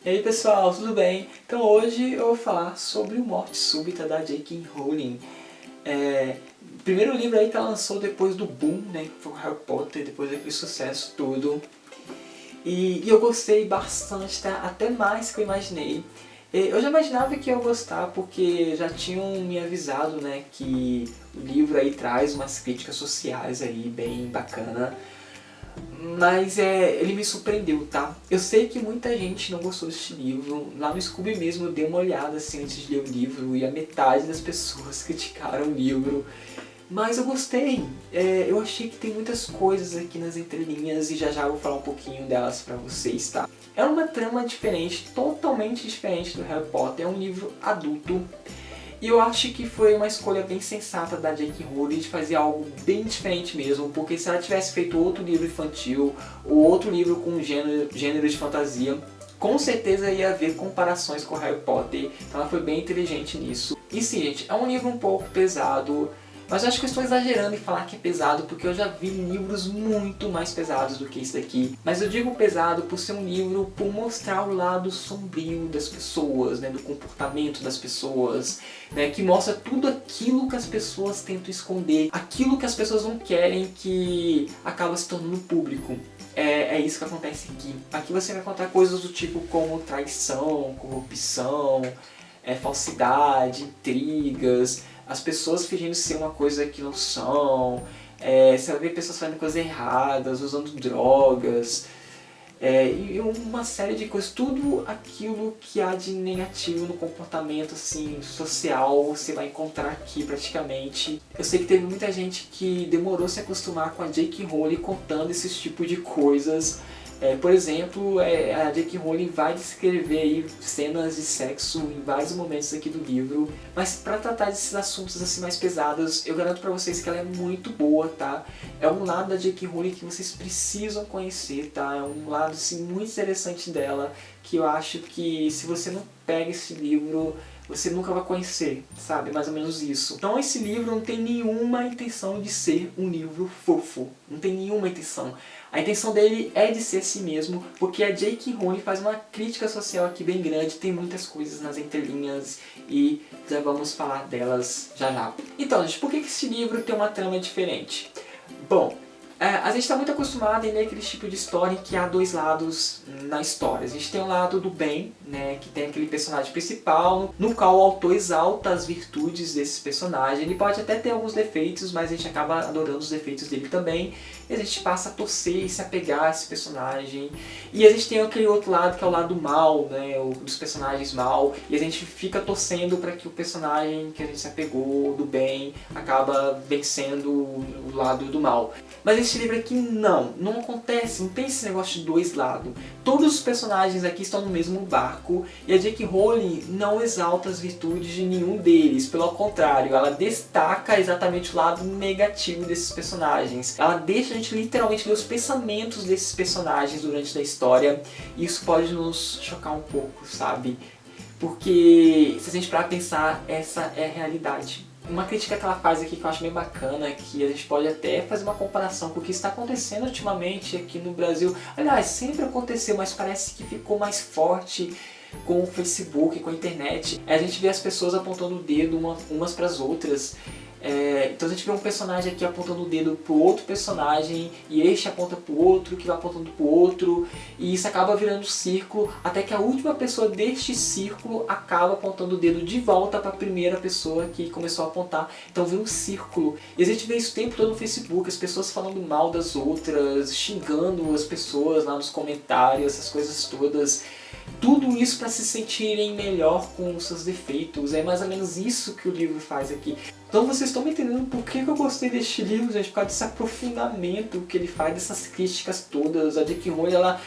E aí pessoal, tudo bem? Então hoje eu vou falar sobre o Morte Súbita da J.K. Rowling. O primeiro livro aí que ela lançou depois do boom, né, que foi o Harry Potter, depois daquele sucesso todo. E eu gostei bastante, tá? Até mais que eu imaginei. Eu já imaginava que eu ia gostar porque já tinham me avisado, né, que o livro aí traz umas críticas sociais aí bem bacana. Mas ele me surpreendeu, tá? Eu sei que muita gente não gostou desse livro. Lá no Scooby mesmo eu dei uma olhada assim antes de ler o livro e a metade das pessoas criticaram o livro. Mas eu gostei. Eu achei que tem muitas coisas aqui nas entrelinhas e já já eu vou falar um pouquinho delas pra vocês, tá? É uma trama diferente, totalmente diferente do Harry Potter. É um livro adulto. E eu acho que foi uma escolha bem sensata da J.K. Rowling de fazer algo bem diferente mesmo, porque se ela tivesse feito outro livro infantil, ou outro livro com gênero de fantasia, com certeza ia haver comparações com Harry Potter, então ela foi bem inteligente nisso. E sim, gente, é um livro um pouco pesado, mas eu acho que eu estou exagerando em falar que é pesado, porque eu já vi livros muito mais pesados do que esse daqui. Mas eu digo pesado por ser um livro, por mostrar o lado sombrio das pessoas, né, do comportamento das pessoas, né, que mostra tudo aquilo que as pessoas tentam esconder, aquilo que as pessoas não querem que acaba se tornando público. É isso que acontece aqui. Aqui você vai contar coisas do tipo como traição, corrupção, falsidade, intrigas, as pessoas fingindo ser uma coisa que não são, você vai ver pessoas fazendo coisas erradas, usando drogas, e uma série de coisas, tudo aquilo que há de negativo no comportamento assim, social, você vai encontrar aqui praticamente. Eu sei que teve muita gente que demorou a se acostumar com a J.K. Rowling contando esses tipos de coisas. Por exemplo, a J.K. Rowling vai descrever aí cenas de sexo em vários momentos aqui do livro, mas para tratar desses assuntos assim mais pesados, eu garanto para vocês que ela é muito boa, tá? É um lado da J.K. Rowling que vocês precisam conhecer, tá? É um lado assim muito interessante dela, que eu acho que se você não pega esse livro, você nunca vai conhecer, sabe? Mais ou menos isso. Então esse livro não tem nenhuma intenção de ser um livro fofo. Não tem nenhuma intenção. A intenção dele é de ser assim mesmo, porque a J.K. Rowling faz uma crítica social aqui bem grande, tem muitas coisas nas entrelinhas e já vamos falar delas já já. Então, gente, por que esse livro tem uma trama diferente? Bom, a gente está muito acostumado em ler aquele tipo de história em que há dois lados na história. A gente tem o lado do bem, né, que tem aquele personagem principal, no qual o autor exalta as virtudes desse personagem. Ele pode até ter alguns defeitos, mas a gente acaba adorando os defeitos dele também. E a gente passa a torcer e se apegar a esse personagem. E a gente tem aquele outro lado que é o lado mal, né, dos personagens mal. E a gente fica torcendo para que o personagem que a gente se apegou, do bem, acaba vencendo o lado do mal. Mas esse livro aqui não acontece, não tem esse negócio de dois lados. Todos os personagens aqui estão no mesmo barco e a J.K. Rowling não exalta as virtudes de nenhum deles. Pelo contrário, ela destaca exatamente o lado negativo desses personagens. Ela deixa a gente literalmente ler os pensamentos desses personagens durante a história e isso pode nos chocar um pouco, sabe? Porque se a gente parar pra pensar, essa é a realidade. Uma crítica que ela faz aqui que eu acho bem bacana, que a gente pode até fazer uma comparação com o que está acontecendo ultimamente aqui no Brasil. Aliás, sempre aconteceu, mas parece que ficou mais forte com o Facebook, com a internet. A gente vê as pessoas apontando o dedo umas para as outras. Então a gente vê um personagem aqui apontando o dedo pro outro personagem e este aponta pro outro, que vai apontando pro outro, e isso acaba virando um círculo, até que a última pessoa deste círculo acaba apontando o dedo de volta para a primeira pessoa que começou a apontar. Então vira um círculo. E a gente vê isso o tempo todo no Facebook, as pessoas falando mal das outras, xingando as pessoas lá nos comentários, essas coisas todas. Tudo isso para se sentirem melhor com os seus defeitos. É mais ou menos isso que o livro faz aqui. Então vocês estão me entendendo por que eu gostei deste livro, gente? Por causa desse aprofundamento que ele faz, dessas críticas todas. A J.K. Rowling, ela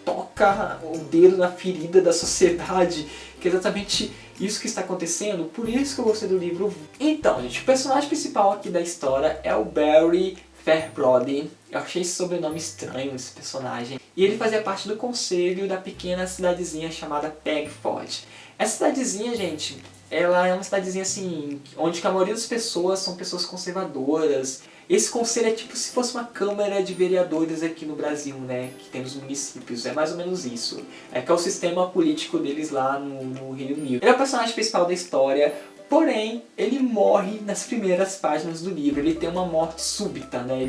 toca o dedo na ferida da sociedade, que é exatamente isso que está acontecendo. Por isso que eu gostei do livro. Então, gente, o personagem principal aqui da história é o Barry Fairbrother. Eu achei esse sobrenome estranho, esse personagem. E ele fazia parte do conselho da pequena cidadezinha chamada Pegford. Essa cidadezinha, gente, ela é uma cidadezinha assim, onde a maioria das pessoas são pessoas conservadoras. Esse conselho é tipo se fosse uma câmara de vereadores aqui no Brasil, né, que tem nos municípios, é mais ou menos isso. É que é o sistema político deles lá no Reino Unido. Ele é o personagem principal da história, porém, ele morre nas primeiras páginas do livro. Ele tem uma morte súbita, né?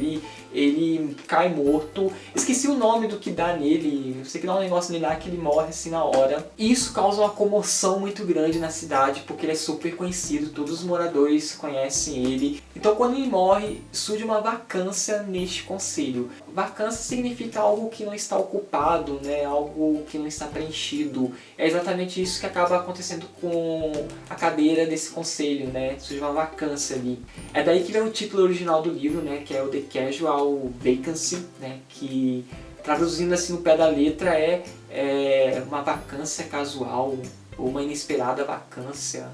Ele cai morto. Esqueci o nome do que dá nele. Eu sei que dá um negócio nele lá que ele morre assim na hora. E isso causa uma comoção muito grande na cidade, porque ele é super conhecido. Todos os moradores conhecem ele. Então quando ele morre, surge uma vacância neste conselho. Vacância significa algo que não está ocupado, né? Algo que não está preenchido. É exatamente isso que acaba acontecendo com a cadeira desse conselho, né? Surge uma vacância ali. É daí que vem o título original do livro, né? Que é o The Casual Vacancy, né? Que traduzindo assim no pé da letra é uma vacância casual ou uma inesperada vacância.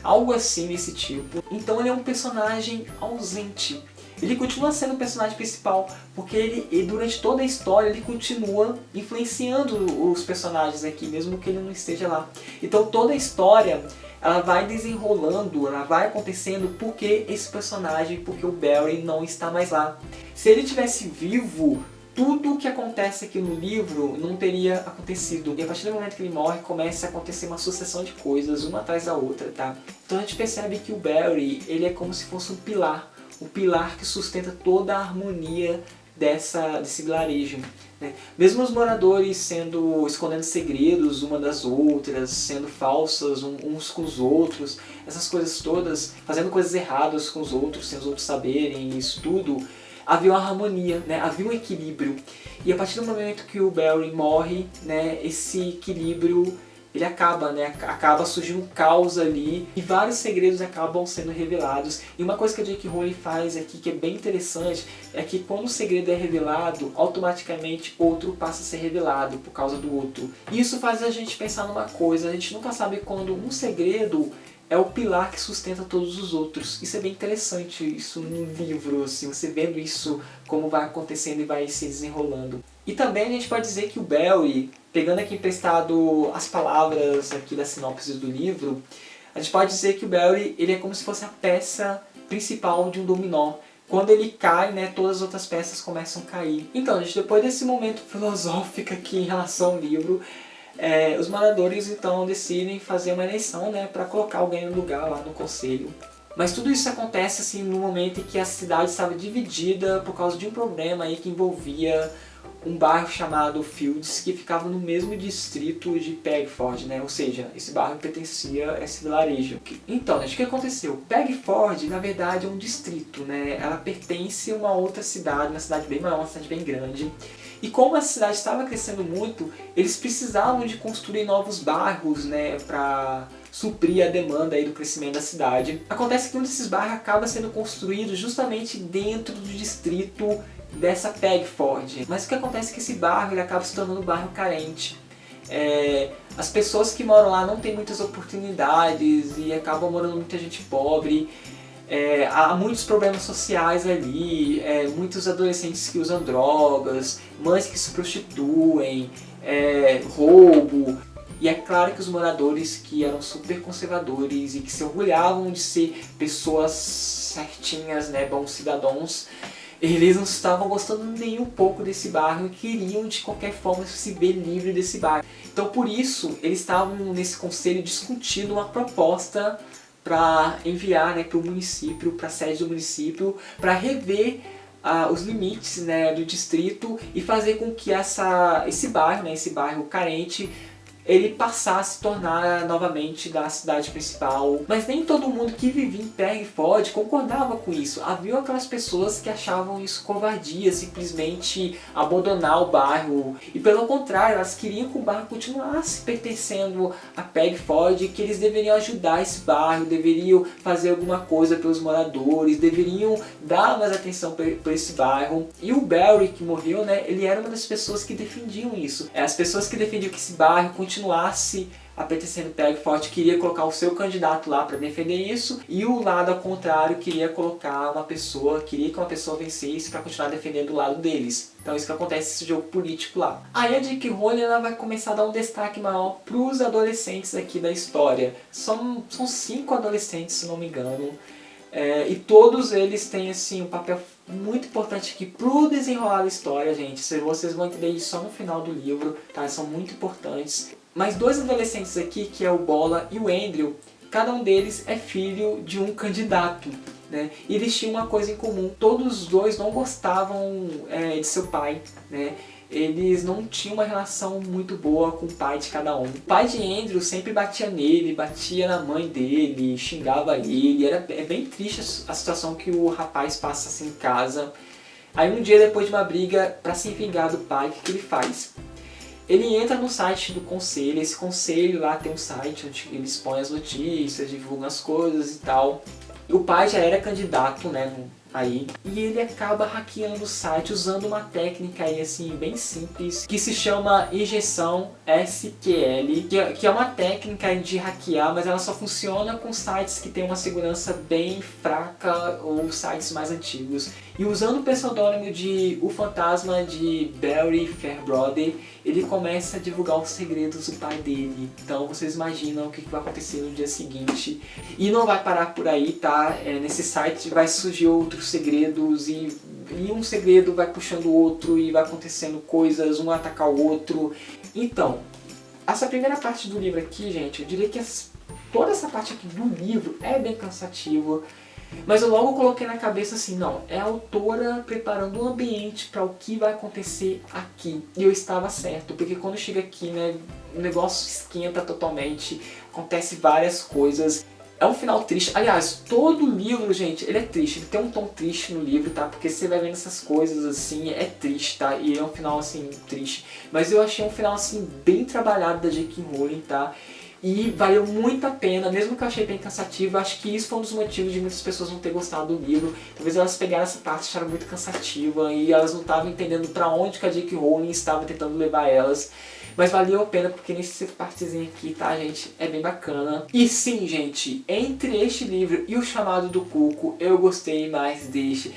Algo assim desse tipo. Então ele é um personagem ausente. Ele continua sendo o personagem principal, porque ele durante toda a história ele continua influenciando os personagens aqui, mesmo que ele não esteja lá. Então toda a história ela vai desenrolando, ela vai acontecendo porque esse personagem, porque o Barry não está mais lá. Se ele tivesse vivo, tudo o que acontece aqui no livro não teria acontecido. E a partir do momento que ele morre, começa a acontecer uma sucessão de coisas, uma atrás da outra, tá? Então a gente percebe que o Barry, ele é como se fosse um pilar. O pilar que sustenta toda a harmonia desse vilarejo, né? Mesmo os moradores escondendo segredos uma das outras, sendo falsas uns com os outros, essas coisas todas, fazendo coisas erradas com os outros, sem os outros saberem, isso tudo, havia uma harmonia, né? Havia um equilíbrio. E a partir do momento que o Barry morre, né, esse equilíbrio ele acaba, né? Acaba surgindo um caos ali e vários segredos acabam sendo revelados. E uma coisa que a J.K. Rowling faz aqui que é bem interessante é que quando o segredo é revelado, automaticamente outro passa a ser revelado por causa do outro. E isso faz a gente pensar numa coisa, a gente nunca sabe quando um segredo é o pilar que sustenta todos os outros. Isso é bem interessante, isso num livro, assim, você vendo isso, como vai acontecendo e vai se desenrolando. E também a gente pode dizer que o Barry, pegando aqui emprestado as palavras aqui da sinopse do livro, a gente pode dizer que o Barry ele é como se fosse a peça principal de um dominó. Quando ele cai, né, todas as outras peças começam a cair. Então, gente, depois desse momento filosófico aqui em relação ao livro, os moradores então decidem fazer uma eleição, né, para colocar alguém no lugar lá no conselho. Mas tudo isso acontece assim no momento em que a cidade estava dividida por causa de um problema aí que envolvia um bairro chamado Fields, que ficava no mesmo distrito de Pegford, né? Ou seja, esse bairro pertencia a esse vilarejo. Então, gente, o que aconteceu? Pegford, na verdade, é um distrito, né? Ela pertence a uma outra cidade, uma cidade bem maior, uma cidade bem grande. E como a cidade estava crescendo muito, eles precisavam de construir novos bairros, né, para suprir a demanda aí do crescimento da cidade. Acontece que um desses bairros acaba sendo construído justamente dentro do distrito dessa Pegford. Mas o que acontece é que esse bairro ele acaba se tornando um bairro carente. As pessoas que moram lá não têm muitas oportunidades e acabam morando muita gente pobre. Há muitos problemas sociais ali, muitos adolescentes que usam drogas, mães que se prostituem, roubo. E é claro que os moradores que eram super conservadores e que se orgulhavam de ser pessoas certinhas, né, bons cidadãos, eles não estavam gostando nem um pouco desse bairro e queriam de qualquer forma se ver livre desse bairro. Então por isso eles estavam nesse conselho discutindo uma proposta para enviar, né, para o município, para a sede do município, para rever os limites, né, do distrito e fazer com que esse bairro, né, esse bairro carente, ele passasse a se tornar novamente da cidade principal. Mas nem todo mundo que vivia em Pegford concordava com isso. Havia aquelas pessoas que achavam isso covardia, simplesmente abandonar o bairro. E pelo contrário, elas queriam que o bairro continuasse pertencendo a Pegford, que eles deveriam ajudar esse bairro, deveriam fazer alguma coisa pelos moradores, deveriam dar mais atenção para esse bairro. E o Barry, que morreu, né, ele era uma das pessoas que defendiam isso. As pessoas que defendiam que esse bairro continuasse a pertencendo Pegford queria colocar o seu candidato lá para defender isso, e o lado ao contrário queria que uma pessoa vencesse para continuar defendendo o lado deles. Então isso que acontece nesse jogo político lá. Aí a J.K. Rowling ela vai começar a dar um destaque maior para os adolescentes aqui da história. São 5 adolescentes, se não me engano. E todos eles têm assim, um papel muito importante aqui pro desenrolar da história, gente. Vocês vão entender isso só no final do livro, tá? Eles são muito importantes. Mas dois adolescentes aqui, que é o Bola e o Andrew, cada um deles é filho de um candidato, né? E eles tinham uma coisa em comum: todos os dois não gostavam de seu pai, né? Eles não tinham uma relação muito boa com o pai de cada um. O pai de Andrew sempre batia nele, batia na mãe dele, xingava ele. É bem triste a situação que o rapaz passa assim em casa. Aí um dia, depois de uma briga, para se vingar do pai, o que ele faz? Ele entra no site do conselho. Esse conselho lá tem um site onde eles põem as notícias, divulgam as coisas e tal. O pai já era candidato, né, aí, e ele acaba hackeando o site usando uma técnica aí, assim, bem simples, que se chama injeção SQL, que é uma técnica de hackear, mas ela só funciona com sites que tem uma segurança bem fraca ou sites mais antigos. E usando o pseudônimo de O Fantasma de Barry Fairbrother, ele começa a divulgar os segredos do pai dele. Então vocês imaginam o que vai acontecer no dia seguinte. E não vai parar por aí, tá? Nesse site vai surgir outros segredos e um segredo vai puxando o outro e vai acontecendo coisas, um atacar o outro. Então, essa primeira parte do livro aqui, gente, eu diria que toda essa parte aqui do livro é bem cansativa. Mas eu logo coloquei na cabeça assim, não, é a autora preparando o ambiente para o que vai acontecer aqui. E eu estava certo, porque quando chega aqui, né, o negócio esquenta totalmente, acontece várias coisas. É um final triste. Aliás, todo livro, gente, ele é triste. Ele tem um tom triste no livro, tá? Porque você vai vendo essas coisas assim, é triste, tá? E é um final, assim, triste. Mas eu achei um final, assim, bem trabalhado da J.K. Rowling, tá? E valeu muito a pena, mesmo que eu achei bem cansativo. Acho que isso foi um dos motivos de muitas pessoas não terem gostado do livro. Talvez elas pegaram essa parte e acharam muito cansativa e elas não estavam entendendo pra onde que a J.K. Rowling estava tentando levar elas. Mas valeu a pena porque nesse partezinho aqui, tá, gente? É bem bacana. E sim, gente, entre este livro e O Chamado do Cuco, eu gostei mais deste.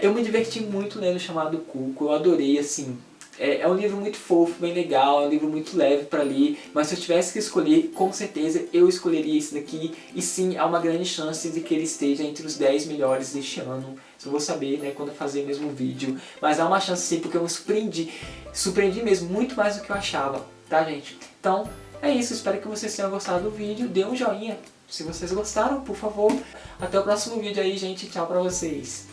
Eu me diverti muito lendo O Chamado do Cuco, eu adorei, assim. É um livro muito fofo, bem legal, é um livro muito leve para ler, mas se eu tivesse que escolher, com certeza eu escolheria esse daqui. E sim, há uma grande chance de que ele esteja entre os 10 melhores deste ano. Isso eu vou saber, né, quando eu fazer mesmo o vídeo. Mas há uma chance sim, porque eu me surpreendi mesmo, muito mais do que eu achava, tá, gente? Então, é isso, espero que vocês tenham gostado do vídeo. Dê um joinha se vocês gostaram, por favor. Até o próximo vídeo aí, gente. Tchau pra vocês.